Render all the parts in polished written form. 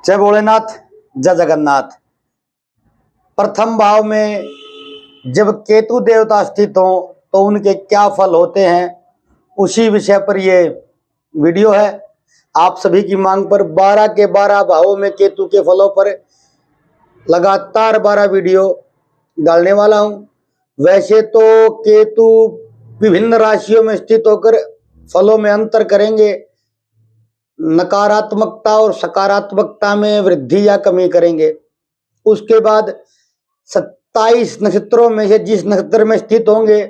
जय भोलेनाथ, जय जगन्नाथ। प्रथम भाव में जब केतु देवता स्थित हो तो उनके क्या फल होते हैं, उसी विषय पर ये वीडियो है। आप सभी की मांग पर 12 के 12 भावों में केतु के फलों पर लगातार 12 वीडियो डालने वाला हूं। वैसे तो केतु विभिन्न राशियों में स्थित होकर फलों में अंतर करेंगे, नकारात्मकता और सकारात्मकता में वृद्धि या कमी करेंगे। उसके बाद 27 नक्षत्रों में से जिस नक्षत्र में स्थित होंगे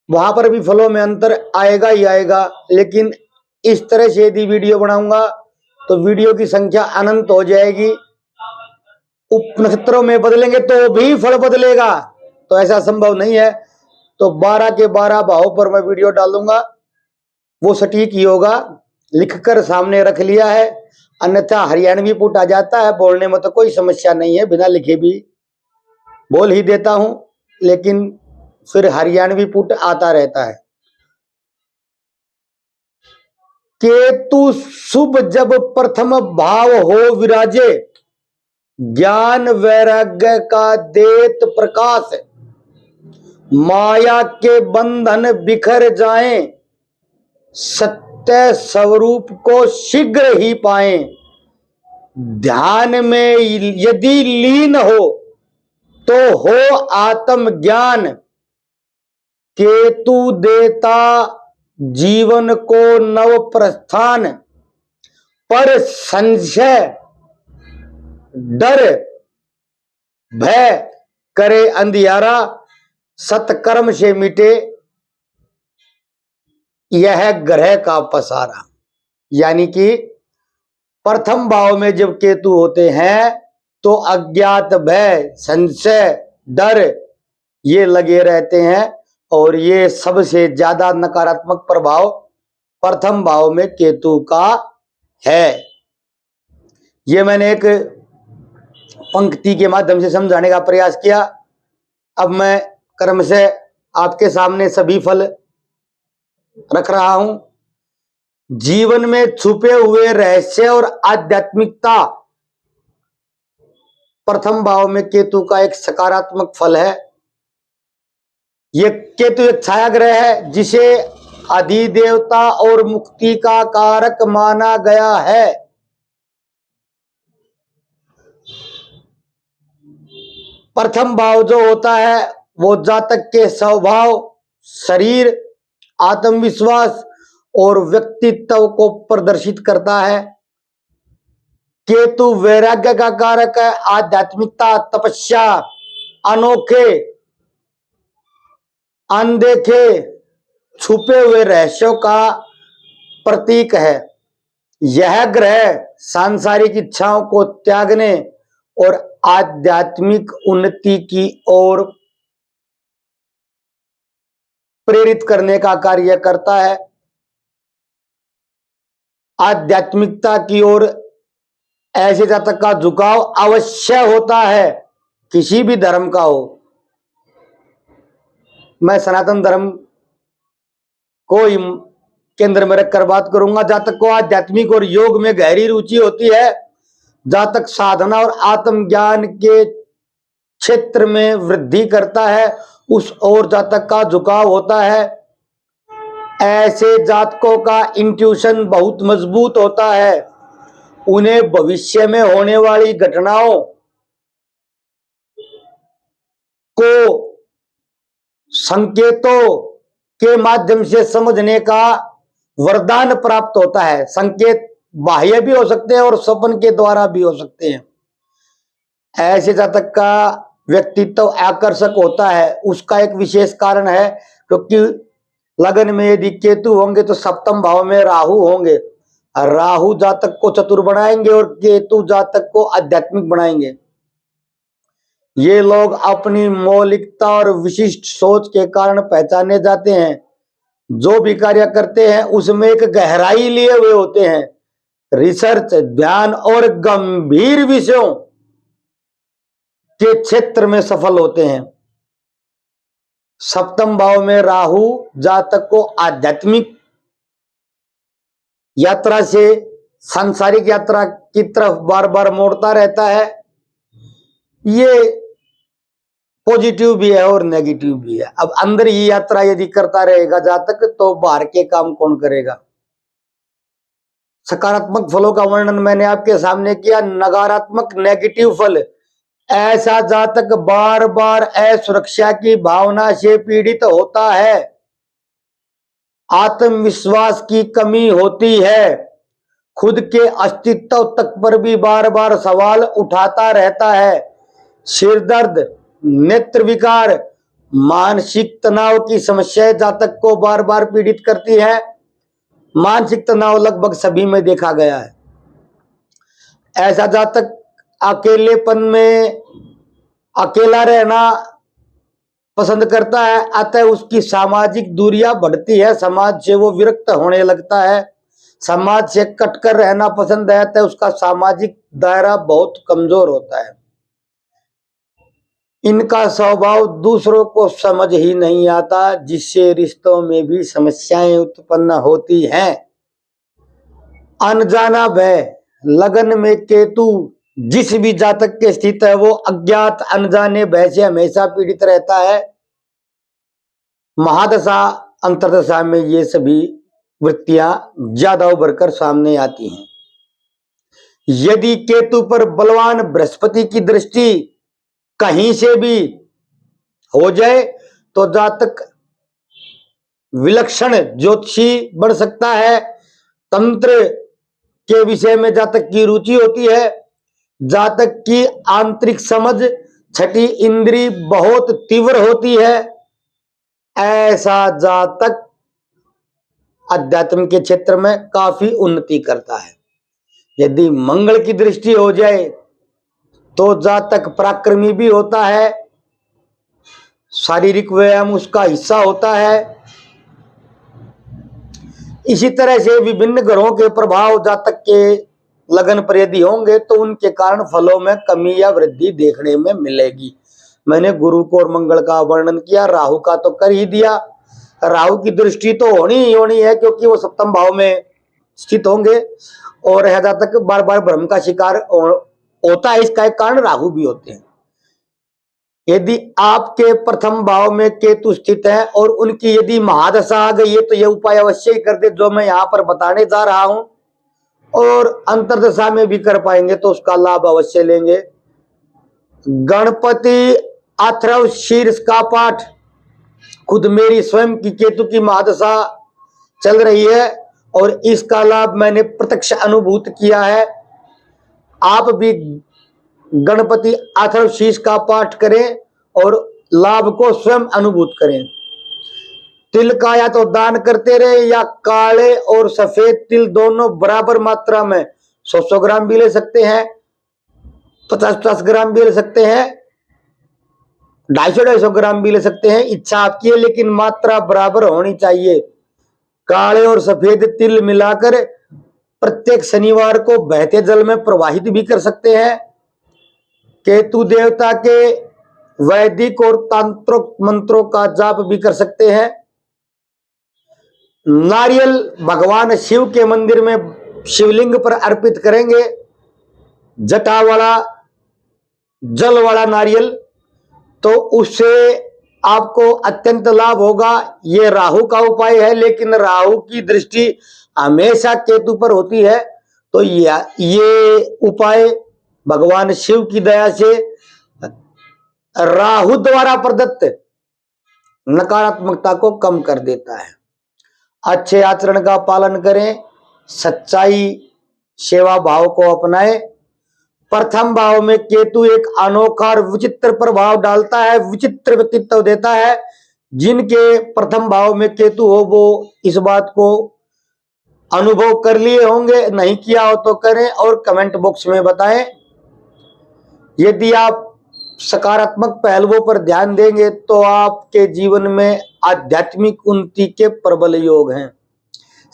वहां पर भी फलों में अंतर आएगा ही आएगा। लेकिन इस तरह से यदि वीडियो बनाऊंगा तो वीडियो की संख्या अनंत हो जाएगी। उप नक्षत्रों में बदलेंगे तो भी फल बदलेगा, तो ऐसा संभव नहीं है। तो 12 के 12 भावों पर मैं वीडियो डालूंगा, वो सटीक ही होगा। लिखकर सामने रख लिया है, अन्यथा हरियाणवी पुट आ जाता है। बोलने में तो कोई समस्या नहीं है, बिना लिखे भी बोल ही देता हूं, लेकिन फिर हरियाणवी पुट आता रहता है। केतु शुभ जब प्रथम भाव हो विराजे, ज्ञान वैराग्य का देत प्रकाश, माया के बंधन बिखर जाएं, सत्य स्वरूप को शीघ्र ही पाएं। ध्यान में यदि लीन हो तो हो आत्म ज्ञान, केतु देता जीवन को नव प्रस्थान। पर संशय डर भय करे अंधियारा, सत्कर्म से मिटे यह ग्रह का पसारा। यानी कि प्रथम भाव में जब केतु होते हैं तो अज्ञात भय संशय डर ये लगे रहते हैं, और ये सबसे ज्यादा नकारात्मक प्रभाव प्रथम भाव में केतु का है। ये मैंने एक पंक्ति के माध्यम से समझाने का प्रयास किया। अब मैं कर्म से आपके सामने सभी फल रख रहा हूं। जीवन में छुपे हुए रहस्य और आध्यात्मिकता प्रथम भाव में केतु का एक सकारात्मक फल है। यह केतु एक छाया ग्रह है जिसे अधिदेवता और मुक्ति का कारक माना गया है। प्रथम भाव जो होता है वो जातक के स्वभाव, शरीर, आत्मविश्वास और व्यक्तित्व को प्रदर्शित करता है। केतु वैराग्य का कारक है, आध्यात्मिकता, तपस्या, अनोखे अनदेखे छुपे हुए रहस्यों का प्रतीक है। यह ग्रह सांसारिक इच्छाओं को त्यागने और आध्यात्मिक उन्नति की ओर प्रेरित करने का कार्य करता है। आध्यात्मिकता की ओर ऐसे जातक का झुकाव अवश्य होता है, किसी भी धर्म का हो। मैं सनातन धर्म को केंद्र में रखकर बात करूंगा। जातक को आध्यात्मिक और योग में गहरी रुचि होती है, जातक साधना और आत्मज्ञान के क्षेत्र में वृद्धि करता है, उस ओर जातक का झुकाव होता है। ऐसे जातकों का इंट्यूशन बहुत मजबूत होता है। उन्हें भविष्य में होने वाली घटनाओं को संकेतों के माध्यम से समझने का वरदान प्राप्त होता है। संकेत बाह्य भी हो सकते हैं और स्वप्न के द्वारा भी हो सकते हैं। ऐसे जातक का व्यक्तित्व आकर्षक होता है। उसका एक विशेष कारण है, क्योंकि लगन में यदि केतु होंगे तो सप्तम भाव में राहु होंगे। राहु जातक को चतुर बनाएंगे और केतु जातक को आध्यात्मिक बनाएंगे। ये लोग अपनी मौलिकता और विशिष्ट सोच के कारण पहचाने जाते हैं। जो भी कार्य करते हैं उसमें एक गहराई लिए हुए होते हैं। रिसर्च, ध्यान और गंभीर विषयों के क्षेत्र में सफल होते हैं। सप्तम भाव में राहु जातक को आध्यात्मिक यात्रा से सांसारिक यात्रा की तरफ बार बार मोड़ता रहता है। ये पॉजिटिव भी है और नेगेटिव भी है। अब अंदर ही यात्रा यदि करता रहेगा जहां तक, तो बाहर के काम कौन करेगा। सकारात्मक फलों का वर्णन मैंने आपके सामने किया। नकारात्मक नेगेटिव फल, ऐसा जातक बार बार असुरक्षा की भावना से पीड़ित होता है, आत्मविश्वास की कमी होती है, खुद के अस्तित्व तक पर भी बार बार सवाल उठाता रहता है, सिर दर्द, नेत्र विकार, मानसिक तनाव की समस्याएं जातक को बार बार पीड़ित करती है। मानसिक तनाव लगभग सभी में देखा गया है। ऐसा जातक अकेलेपन में अकेला रहना पसंद करता है, अतः उसकी सामाजिक दूरियां बढ़ती है, समाज से वो विरक्त होने लगता है, समाज से कटकर रहना पसंद है, अतः उसका सामाजिक दायरा बहुत कमजोर होता है। इनका स्वभाव दूसरों को समझ ही नहीं आता, जिससे रिश्तों में भी समस्याएं उत्पन्न होती हैं। अनजाना भय, लगन में केतु जिस भी जातक के स्थित है, वो अज्ञात अनजाने भय से हमेशा पीड़ित रहता है। महादशा अंतरदशा में ये सभी वृत्तियां ज्यादा उभर कर सामने आती हैं। यदि केतु पर बलवान बृहस्पति की दृष्टि कहीं से भी हो जाए तो जातक विलक्षण ज्योतिषी बन सकता है। तंत्र के विषय में जातक की रुचि होती है। जातक की आंतरिक समझ, छठी इंद्री बहुत तीव्र होती है। ऐसा जातक अध्यात्म के क्षेत्र में काफी उन्नति करता है। यदि मंगल की दृष्टि हो जाए तो जातक पराक्रमी भी होता है, शारीरिक व्यायाम उसका हिस्सा होता है। इसी तरह से विभिन्न ग्रहों के प्रभाव जातक के लगन पर यदि होंगे तो उनके कारण फलों में कमी या वृद्धि देखने में मिलेगी। मैंने गुरु को और मंगल का वर्णन किया, राहु का तो कर ही दिया। राहु की दृष्टि तो होनी ही होनी है, क्योंकि वो सप्तम भाव में स्थित होंगे और यह जातक बार बार भ्रम का शिकार होता है। इसका एक कारण राहु भी होते हैं। यदि आपके प्रथम भाव में केतु स्थित है और उनकी यदि महादशा आ गई है तो यह उपाय अवश्य ही कर दे जो मैं यहाँ पर बताने जा रहा हूं, और अंतरदशा में भी कर पाएंगे तो उसका लाभ अवश्य लेंगे। गणपति अथर्व शीर्ष का पाठ, खुद मेरी स्वयं की केतु की महादशा चल रही है और इसका लाभ मैंने प्रत्यक्ष अनुभूत किया है। आप भी गणपति अथर्व शीर्ष का पाठ करें और लाभ को स्वयं अनुभूत करें। तिल का या तो दान करते रहे, या काले और सफेद तिल दोनों बराबर मात्रा में 100-100 ग्राम भी ले सकते हैं, 50-50 ग्राम भी ले सकते हैं, 250-250 ग्राम भी ले सकते हैं, इच्छा आपकी है, लेकिन मात्रा बराबर होनी चाहिए। काले और सफेद तिल मिलाकर प्रत्येक शनिवार को बहते जल में प्रवाहित भी कर सकते हैं। केतु देवता के वैदिक और तांत्रिक मंत्रों का जाप भी कर सकते हैं। नारियल भगवान शिव के मंदिर में शिवलिंग पर अर्पित करेंगे, जटा वाला, जल वाला नारियल, तो उससे आपको अत्यंत लाभ होगा। ये राहु का उपाय है, लेकिन राहु की दृष्टि हमेशा केतु पर होती है, तो ये उपाय भगवान शिव की दया से राहु द्वारा प्रदत्त नकारात्मकता को कम कर देता है। अच्छे आचरण का पालन करें, सच्चाई सेवा भाव को अपनाएं। प्रथम भाव में केतु एक अनोखा और विचित्र प्रभाव डालता है, विचित्र व्यक्तित्व देता है। जिनके प्रथम भाव में केतु हो वो इस बात को अनुभव कर लिए होंगे, नहीं किया हो तो करें और कमेंट बॉक्स में बताएं। यदि आप सकारात्मक पहलुओं पर ध्यान देंगे तो आपके जीवन में आध्यात्मिक उन्नति के प्रबल योग हैं।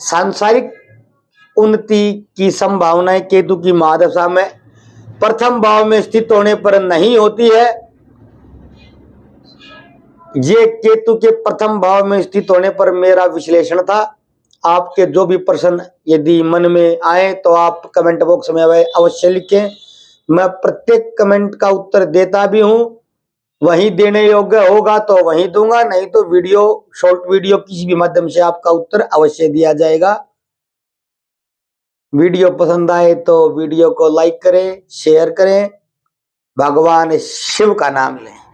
सांसारिक उन्नति की संभावनाएं केतु की महादशा में प्रथम भाव में स्थित होने पर नहीं होती है। ये केतु के प्रथम भाव में स्थित होने पर मेरा विश्लेषण था। आपके जो भी प्रश्न यदि मन में आए तो आप कमेंट बॉक्स में अवश्य लिखें। मैं प्रत्येक कमेंट का उत्तर देता भी हूं, वहीं देने योग्य होगा तो वहीं दूंगा, नहीं तो वीडियो, शॉर्ट वीडियो किसी भी माध्यम से आपका उत्तर अवश्य दिया जाएगा। वीडियो पसंद आए तो वीडियो को लाइक करें, शेयर करें। भगवान शिव का नाम लें।